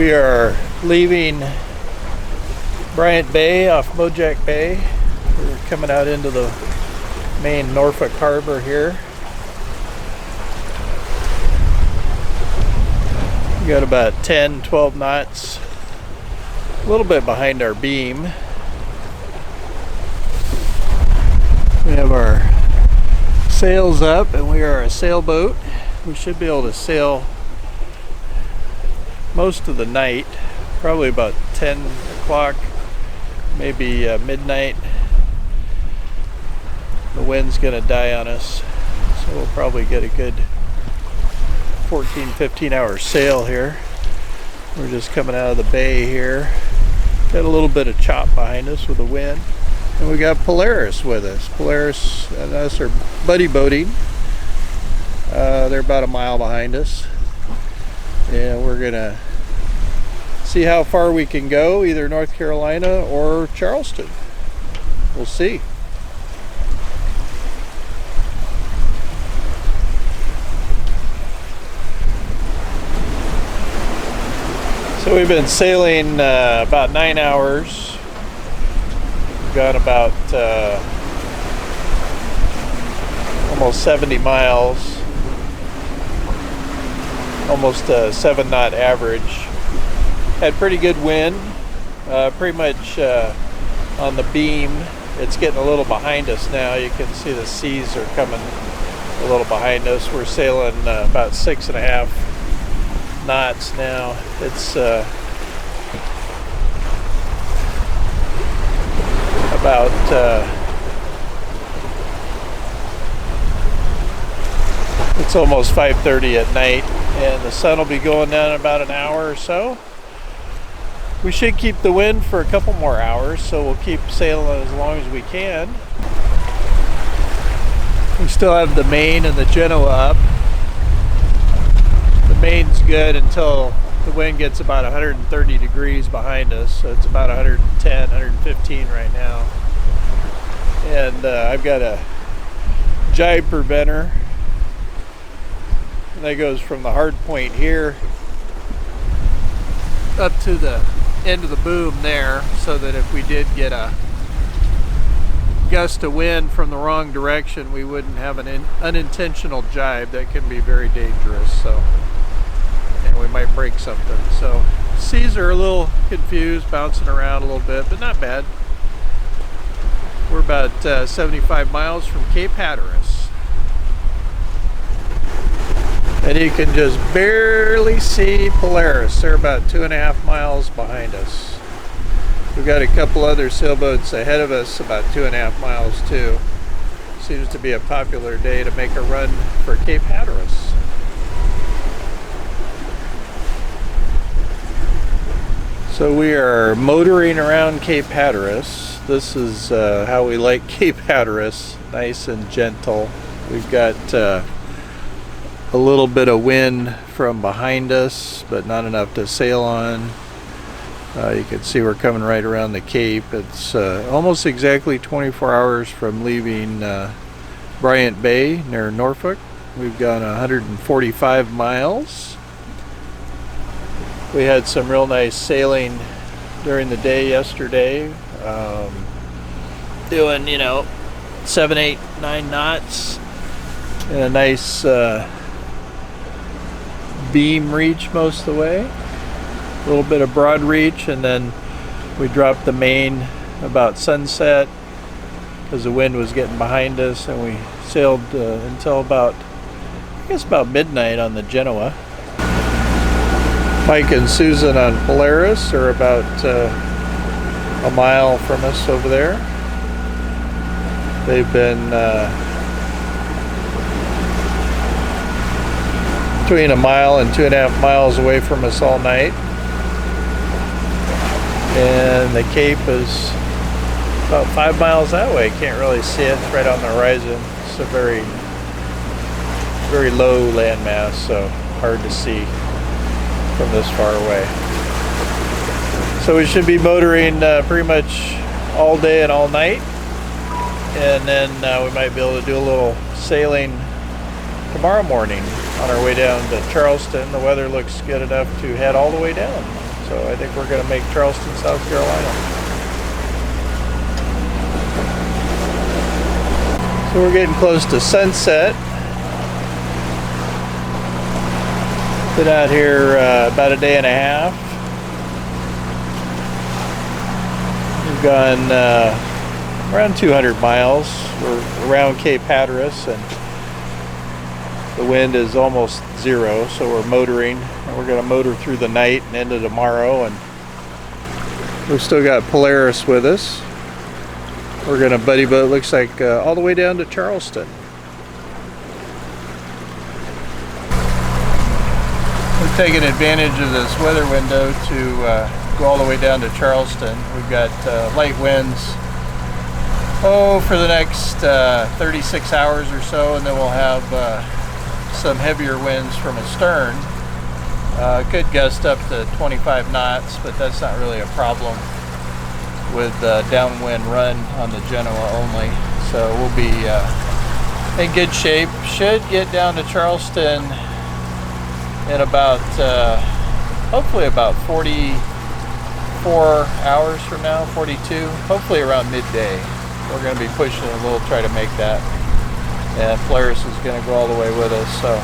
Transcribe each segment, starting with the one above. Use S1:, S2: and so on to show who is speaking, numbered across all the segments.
S1: We are leaving Bryant Bay off Pajot Bay. We're coming out into the main Norfolk harbor here. We got about 10-12 knots, a little bit behind our beam. We have our sails up and we are a sailboat. We should be able to sail most of the night, probably about 10 o'clock, maybe midnight. The wind's gonna die on us, so we'll probably get a good 14-15 hour sail here. We're just coming out of the bay here. Got a little bit of chop behind us with the wind. And we got Polaris with us. Polaris and us are buddy boating. They're about a mile behind us. And we're gonna see how far we can go, either North Carolina or Charleston. We'll see. So we've been sailing about 9 hours. We've gone about almost 70 miles. Almost a 7-knot average. Had pretty good wind, pretty much on the beam. It's getting a little behind us now. You can see the seas are coming a little behind us. We're sailing about 6.5 knots now. It's about it's almost 5:30 at night, and the sun will be going down in about an hour or so. We should keep the wind for a couple more hours, so we'll keep sailing as long as we can. We still have the main and the Genoa up. The main's good until the wind gets about 130 degrees behind us, so it's about 110, 115 right now. And I've got a jibe preventer that goes from the hard point here up to the end of the boom there, so that if we did get a gust of wind from the wrong direction, we wouldn't have an unintentional jibe. That can be very dangerous, so, and we might break something. So seas are a little confused, bouncing around a little bit, but not bad. We're about 75 miles from Cape Hatteras. And you can just barely see Polaris. They're about 2.5 miles behind us. We've got a couple other sailboats ahead of us, about 2.5 miles too. Seems to be a popular day to make a run for Cape Hatteras. So we are motoring around Cape Hatteras. This is how we like Cape Hatteras, nice and gentle. We've got a little bit of wind from behind us, but not enough to sail on. You can see we're coming right around the Cape. It's almost exactly 24 hours from leaving Bryant Bay near Norfolk. We've gone 145 miles. We had some real nice sailing during the day yesterday, doing 7, 8, 9 knots and a nice beam reach most of the way, a little bit of broad reach, and then we dropped the main about sunset because the wind was getting behind us, and we sailed until about midnight on the Genoa. Mike and Susan on Polaris are about a mile from us over there. They've been between a mile and 2.5 miles away from us all night. And the Cape is about 5 miles that way. Can't really see it. It's right on the horizon. It's a very, very low landmass, so hard to see from this far away. So we should be motoring pretty much all day and all night. And then we might be able to do a little sailing tomorrow morning on our way down to Charleston. The weather looks good enough to head all the way down. So I think we're going to make Charleston, South Carolina. So we're getting close to sunset. Been out here about a day and a half. We've gone around 200 miles. We're around Cape Hatteras, and the wind is almost zero, so we're motoring, and we're going to motor through the night and into tomorrow. And we've still got Polaris with us. We're going to buddy boat, looks like all the way down to Charleston. We're taking advantage of this weather window to go all the way down to Charleston. We've got light winds for the next 36 hours or so, and then we'll have some heavier winds from astern. Could gust up to 25 knots, but that's not really a problem with downwind run on the Genoa only. So we'll be in good shape. Should get down to Charleston in about hopefully about 44 hours from now, 42, hopefully around midday. We're going to be pushing a little, try to make that, and Polaris is going to go all the way with us. So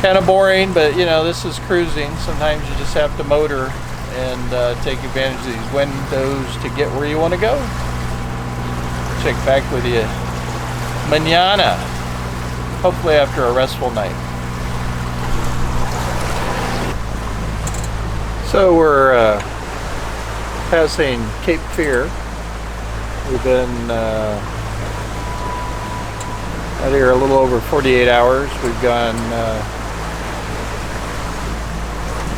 S1: kind of boring, but you know, this is cruising. Sometimes you just have to motor and take advantage of these windows to get where you want to go. Check back with you mañana, hopefully after a restful night. So we're passing Cape Fear. We've been out here a little over 48 hours. We've gone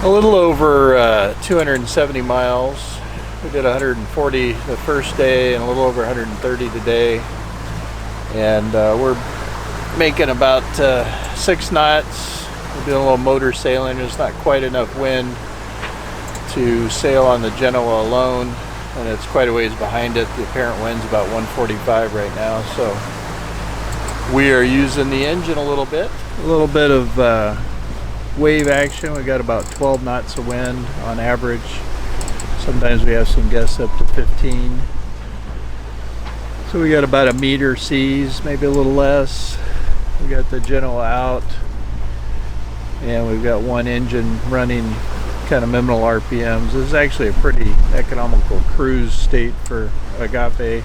S1: a little over 270 miles. We did 140 the first day and a little over 130 today. And we're making about 6 knots. We're doing a little motor sailing. There's not quite enough wind to sail on the Genoa alone, and it's quite a ways behind it. The apparent wind's about 145 right now, so we are using the engine a little bit of wave action. We got about 12 knots of wind on average. Sometimes we have some gusts up to 15. So we got about a meter seas, maybe a little less. We got the Genoa out, and we've got one engine running kind of minimal RPMs. This is actually a pretty economical cruise state for Agape.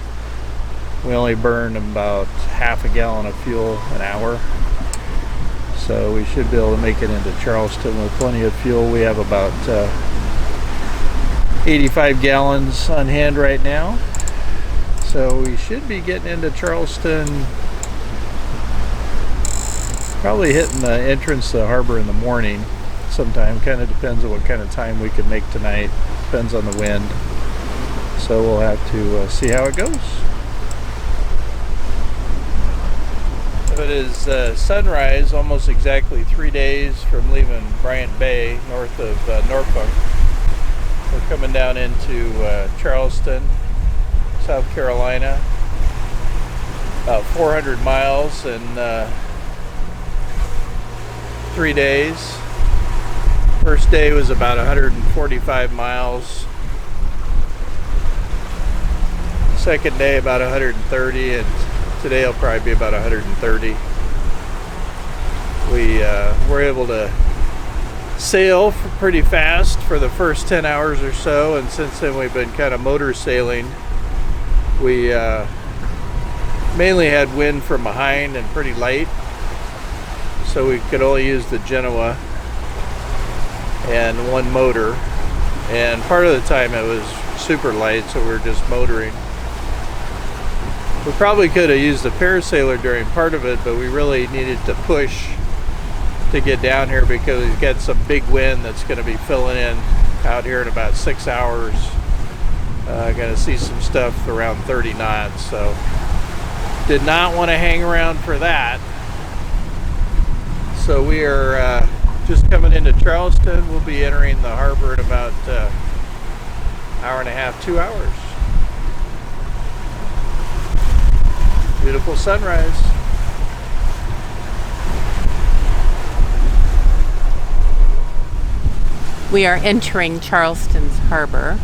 S1: We only burn about half a gallon of fuel an hour, so we should be able to make it into Charleston with plenty of fuel. We have about 85 gallons on hand right now, so we should be getting into Charleston, probably hitting the entrance to the harbor in the morning sometime. Kind of depends on what kind of time we can make tonight. Depends on the wind, so we'll have to see how it goes. It is sunrise, almost exactly 3 days from leaving Bryant Bay, north of Norfolk. We're coming down into Charleston, South Carolina, about 400 miles in 3 days. First day was about 145 miles. Second day about 130, and today will probably be about 130. We were able to sail pretty fast for the first 10 hours or so, and since then we've been kind of motor sailing. We mainly had wind from behind and pretty light, so we could only use the Genoa and one motor, and part of the time it was super light, so we were just motoring. We probably could have used the parasailer during part of it, but we really needed to push to get down here because we've got some big wind that's going to be filling in out here in about 6 hours. Going to see some stuff around 30 knots, so did not want to hang around for that. So we are just coming into Charleston. We'll be entering the harbor in about hour and a half, 2 hours. Beautiful sunrise.
S2: We are entering Charleston's harbor.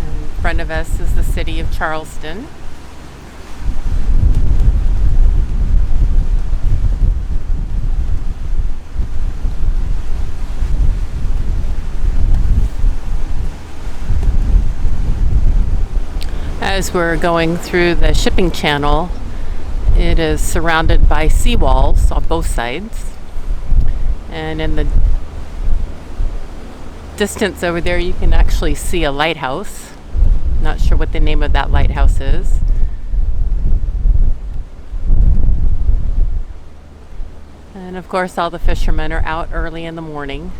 S2: In front of us is the city of Charleston. As we're going through the shipping channel, it is surrounded by seawalls on both sides. And in the distance over there, you can actually see a lighthouse. Not sure what the name of that lighthouse is. And of course, all the fishermen are out early in the morning.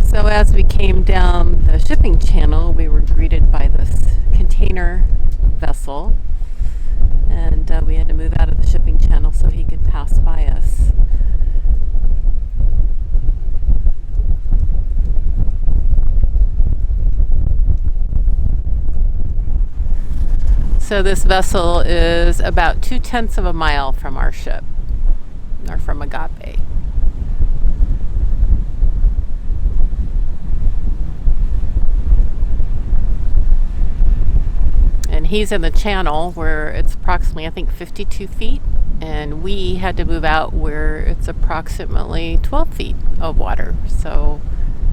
S2: So as we came down the shipping channel, we were greeted by this container vessel, and we had to move out of the shipping channel so he could pass by us. So this vessel is about 2/10 of a mile from our ship, or from Agape. And he's in the channel where it's approximately, I think, 52 feet. And we had to move out where it's approximately 12 feet of water. So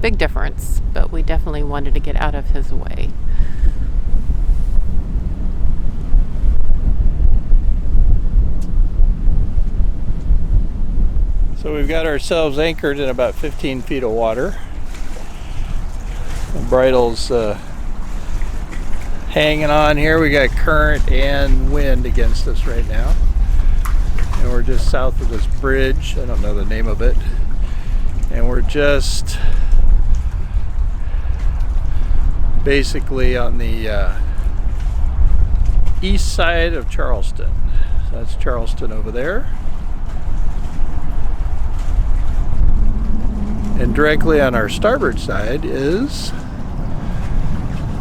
S2: big difference, but we definitely wanted to get out of his way.
S1: So we've got ourselves anchored in about 15 feet of water. The bridle's hanging on here. We got current and wind against us right now. And we're just south of this bridge. I don't know the name of it. And we're just basically on the east side of Charleston. So that's Charleston over there. And directly on our starboard side is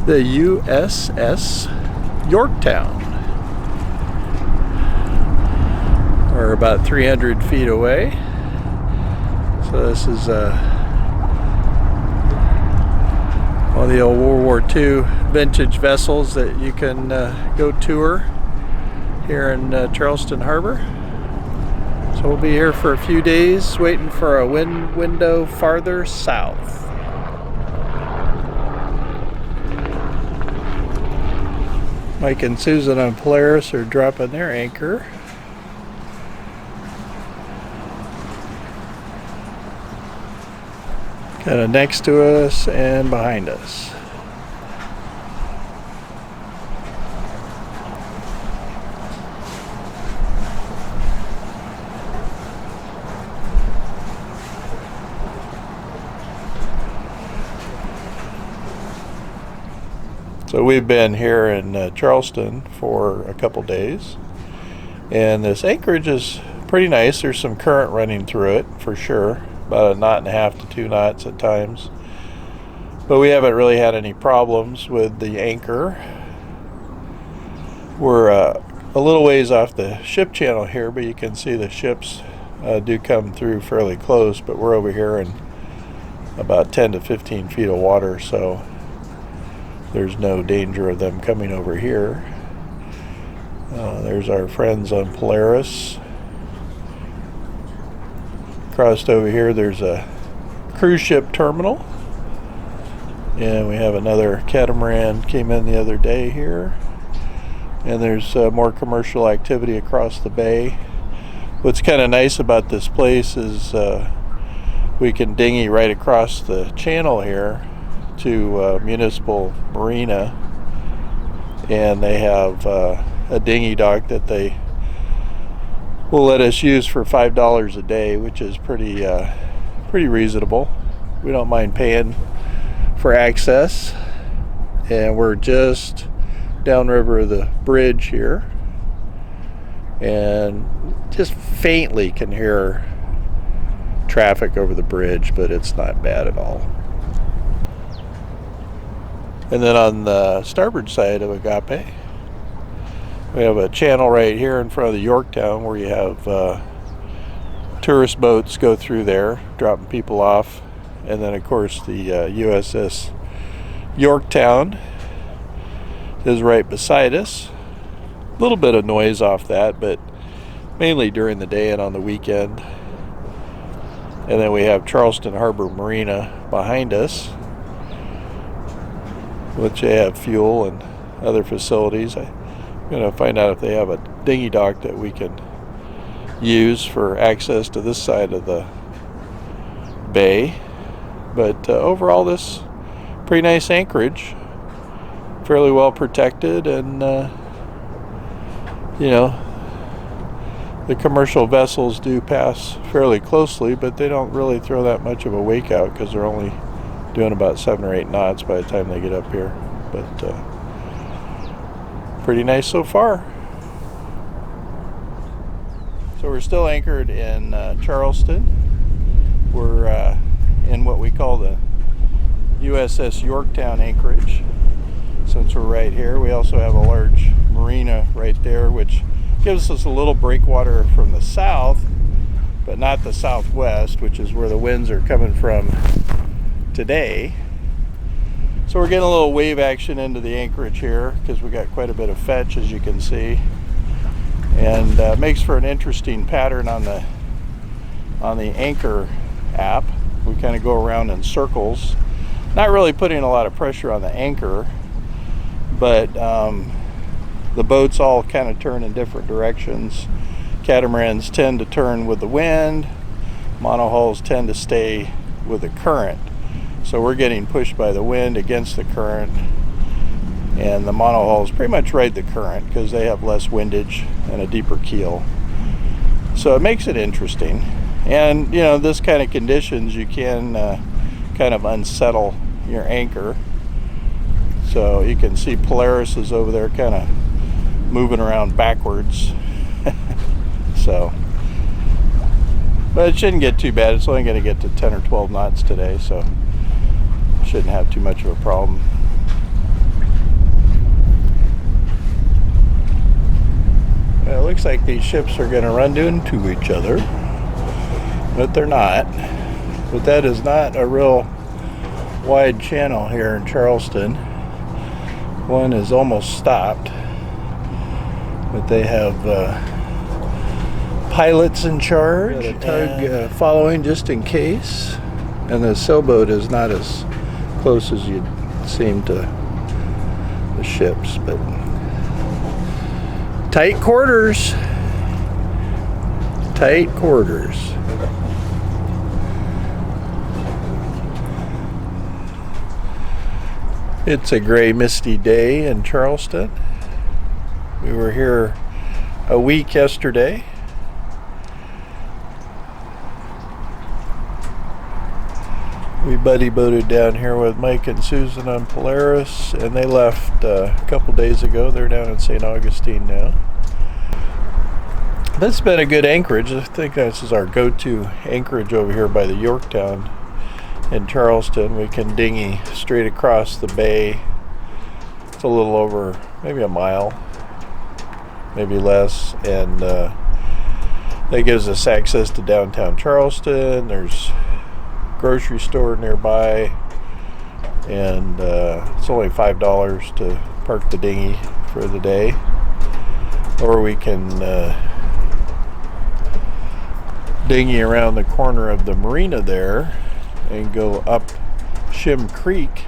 S1: the USS Yorktown. We're about 300 feet away. So this is one of the old World War II vintage vessels that you can go tour here in Charleston Harbor. So we'll be here for a few days waiting for a wind window farther south. Mike and Susan on Polaris are dropping their anchor. Kind of next to us and behind us. So we've been here in Charleston for a couple days, and this anchorage is pretty nice. There's some current running through it for sure, about 1.5 to 2 knots at times, but we haven't really had any problems with the anchor. We're a little ways off the ship channel here, but you can see the ships do come through fairly close, but we're over here in about 10 to 15 feet of water, so there's no danger of them coming over here. There's our friends on Polaris. Crossed over here, there's a cruise ship terminal. And we have another Catamaran came in the other day here. And there's more commercial activity across the bay. What's kind of nice about this place is we can dinghy right across the channel here to Municipal Marina, and they have a dinghy dock that they will let us use for $5 a day, which is pretty reasonable. We don't mind paying for access, and we're just downriver of the bridge here, and just faintly can hear traffic over the bridge, but it's not bad at all. And then on the starboard side of Agape, we have a channel right here in front of the Yorktown where you have tourist boats go through there, dropping people off. And then, of course, the USS Yorktown is right beside us. A little bit of noise off that, but mainly during the day and on the weekend. And then we have Charleston Harbor Marina behind us, which they have fuel and other facilities. I'm going to find out if they have a dinghy dock that we can use for access to this side of the bay. But overall, this pretty nice anchorage, fairly well protected, and you know, the commercial vessels do pass fairly closely, but they don't really throw that much of a wake out because they're only doing about 7 or 8 knots by the time they get up here. But pretty nice so far. So we're still anchored in Charleston. We're in what we call the USS Yorktown anchorage. Since we're right here, we also have a large marina right there, which gives us a little breakwater from the south, but not the southwest, which is where the winds are coming from today. So we're getting a little wave action into the anchorage here because we got quite a bit of fetch, as you can see, and makes for an interesting pattern on the anchor app. We kind of go around in circles, not really putting a lot of pressure on the anchor, but the boats all kind of turn in different directions. Catamarans tend to turn with the wind. Monohulls tend to stay with the current. So we're getting pushed by the wind against the current, and the monohulls pretty much ride the current because they have less windage and a deeper keel. So it makes it interesting. And you know, this kind of conditions, you can kind of unsettle your anchor. So you can see Polaris is over there kind of moving around backwards. So, but it shouldn't get too bad. It's only going to get to 10 or 12 knots today, so shouldn't have too much of a problem. Well, it looks like these ships are going to run into each other, but they're not. But that is not a real wide channel here in Charleston. One is almost stopped, but they have pilots in charge. Got a tug following just in case, and the sailboat is not as close as you'd seem to the ships, but tight quarters. Tight quarters. It's a gray, misty day in Charleston. We were here a week yesterday. We buddy boated down here with Mike and Susan on Polaris, and they left a couple days ago. They're down in St. Augustine now. That's been a good anchorage. I think this is our go-to anchorage over here by the Yorktown in Charleston. We can dinghy straight across the bay. It's a little over maybe a mile, maybe less, and that gives us access to downtown Charleston. There's a grocery store nearby, and it's only $5 to park the dinghy for the day, or we can dinghy around the corner of the marina there and go up Shim Creek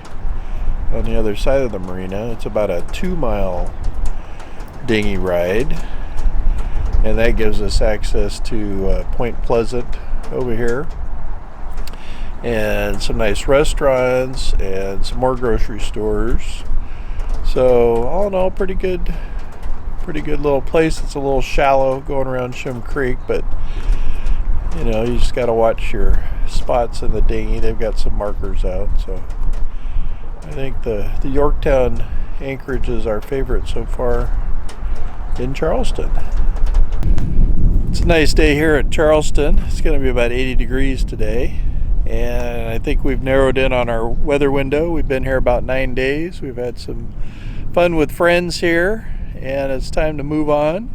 S1: on the other side of the marina. It's about a 2-mile dinghy ride, and that gives us access to Point Pleasant over here, and some nice restaurants and some more grocery stores. So all in all, pretty good little place. It's a little shallow going around Shim Creek, but you know, you just got to watch your spots in the dinghy. They've got some markers out. So I think the Yorktown anchorage is our favorite so far in Charleston. It's a nice day here at Charleston. It's going to be about 80 degrees today, And I think we've narrowed in on our weather window. We've been here about 9 days. We've had some fun with friends here, and it's time to move on.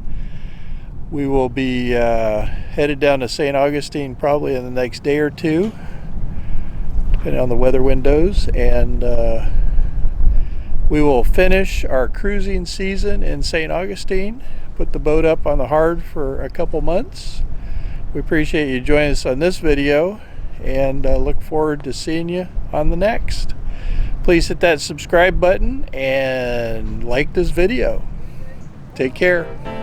S1: We will be headed down to St. Augustine probably in the next day or two, depending on the weather windows, and we will finish our cruising season in St. Augustine, put the boat up on the hard for a couple months. We appreciate you joining us on this video, and look forward to seeing you on the next. Please hit that subscribe button and like this video. Take care.